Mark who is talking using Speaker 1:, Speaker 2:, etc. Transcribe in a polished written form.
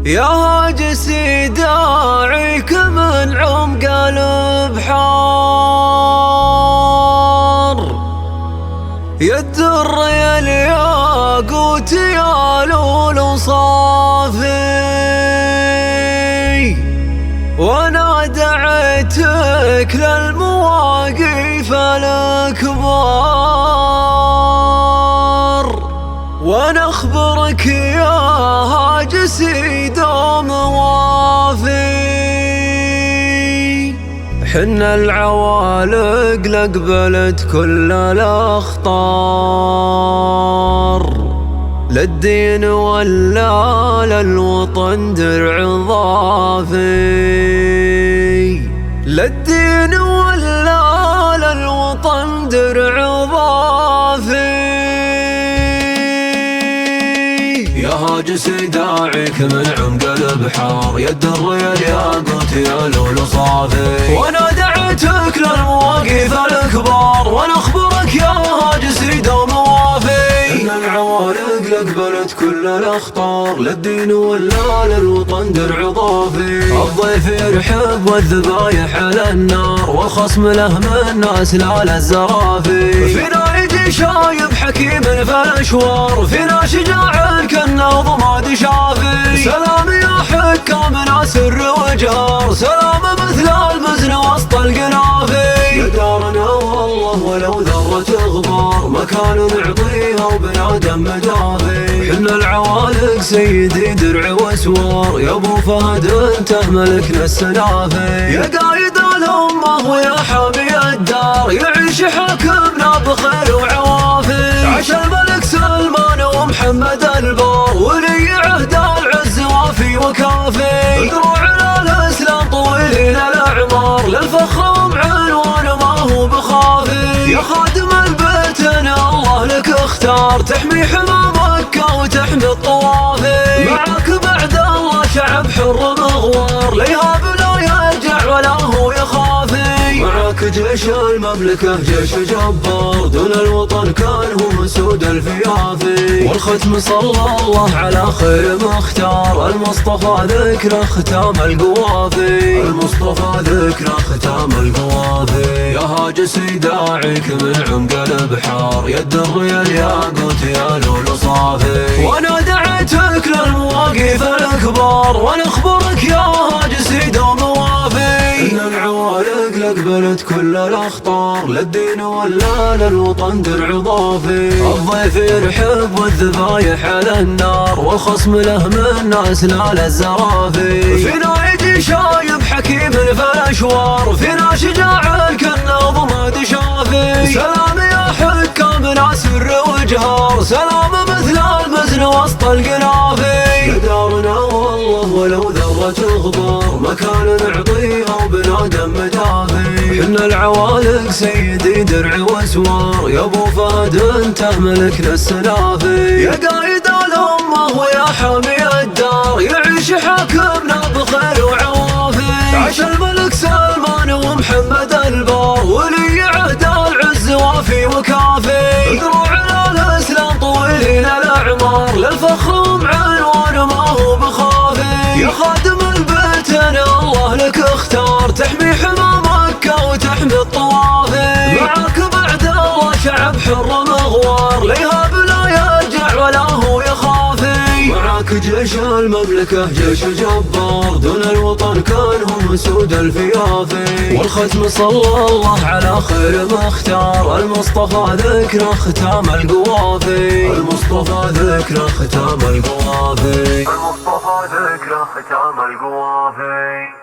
Speaker 1: يا هاجسي داعيك من عمق البحار، يا الدر يا الياقوت يا لولو صافي، وانا دعيتك للمواقف الكبار، وانا اخبرك يا هاجسي دوم وافي. حنا العوالق لقبلت كل الاخطار، للدين ولا للوطن درع ضافي، للدين ولا للوطن درع ضافي. يا هاجسي داعيك من عمق البحار، يا الدر يا الياقوت يا لولو صافي، وانا دعيتك للمواقف الكبار، وانا اخبرك يا هاجسي دوم وافي. ان العوالق لقبلت كل الاخطار، للدين ولا للوطن درع ضافي، الضيف يرحب والذبايح على النار، والخصم له من ناس لا للزرافي. فينا يجي شايب حكيم في الاشوار، فينا شجاع كنا ضماد شافي. سلام يا حكام ناس الرجار، سلام مثل المزن وسط القنافي. يا دارنا والله ولو ذرة غبار، مكان نعطيها وبنادم مجافي. حنا العوالق سيدي درع وسوار، يا ابو فهد انت ملكنا السنافي. يا قايد الامه ويا حامي الدار، يعيش حاكمنا بخير وعوافي. عاش الملك سلمان ومحمد البار، ولي عهد العز وافي وكافي. دروعنا الاسلام طويلين الاعمار، للفخر بعنوان ما هو بخافي. يا خادم البيت الله لك اختار، تحمي حمى مكة وتحمي الطوافي. معك بعد الله شعب حر مغوار، ليهاب لا يرجع ولا هو يخافي. معك جيش المملكة جيش جبار، دون الوطن كان هو مسود الفيافي. والختم صلى الله على خير مختار، المصطفى ذكره ختام القوافي، المصطفى ذكره ختام القوافي. يا هاجسي داعيك من عمق البحار، يا الدر يا الياقوت يا لولو صافي، وانا دعيتك للمواقف الكبار، وانا اخبرك يا هاجسي دوم وافي. ان العوالق لقبلت كل الاخطار، للدين ولا للوطن درع ضافي، الضيف يرحب والذبايح على النار، والخصم له من ناس لا للزرافي. فينا يجي شايب حكيم في الاشوار، فينا شجاع كنا ضماد شافي. سلام يا حكام ناس الرجار، سلام مثل المزن وسط القنافي. يا دارنا والله ولو ذرة غبار، مكان نعطيها وبنادم مجافي. حنا العوالق سيدي درع وسوار، يا ابو فهد انت ملكنا السنافي. يا قايد الامه ويا حامي الدار، يعيش حاكمنا بخير وعوافي. عاش الملك سلمان ومحمد البار، ولي عهد العز وافي وكافي. دروعنا الاسلام طويلين الاعمار، للفخر بعنوان ما هو بخافي. يا خادم البيت الله لك اختار، تحمي حمى مكة وتحمي الطوافي. معك بعد الله شعب حر مغوار، ليهاب لا يرجع ولا هو يخافي. معك جيش المملكة جيش جبار، دون الوطن كان هو مسود الفيافي. والختم صلى الله على خير مختار، المصطفى ذكره ختام القوافي، المصطفى ذكره ختام القوافي، المصطفى ذكره ختام القوافي.